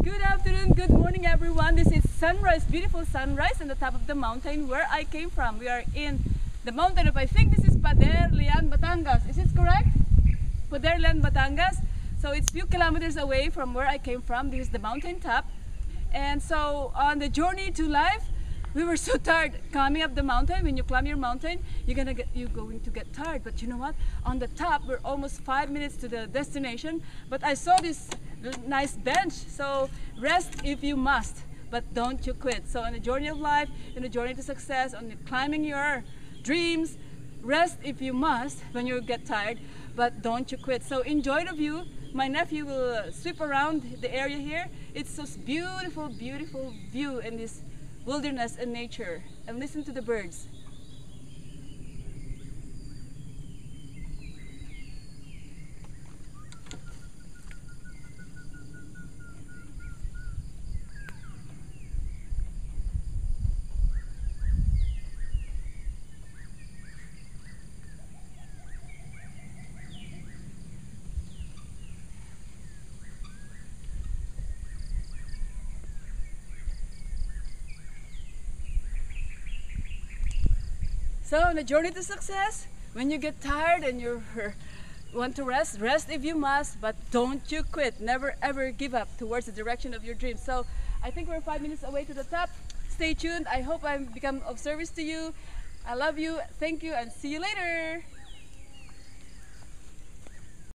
Good afternoon, good morning everyone. This is sunrise, beautiful sunrise on the top of the mountain where I came from. We are in the mountain of, I think this is Paderlian, Batangas. Is it correct? Paderlian, Batangas. So it's few kilometers away from where I came from. This is the mountain top. And so on the journey to life, we were so tired climbing up the mountain. When you climb your mountain, you're going to get tired. But you know what? On the top, we're almost 5 minutes to the destination. But I saw this nice bench. So rest if you must, but don't you quit. So on the journey of life, in the journey to success, on the climbing your dreams, rest if you must when you get tired, but don't you quit. So enjoy the view. My nephew will sweep around the area here. It's so beautiful, beautiful view in this wilderness and nature. And listen to the birds. So on the journey to success, when you get tired and you want to rest, rest if you must, but don't you quit. Never ever give up towards the direction of your dreams. So I think we're 5 minutes away to the top. Stay tuned. I hope I've become of service to you. I love you. Thank you and see you later.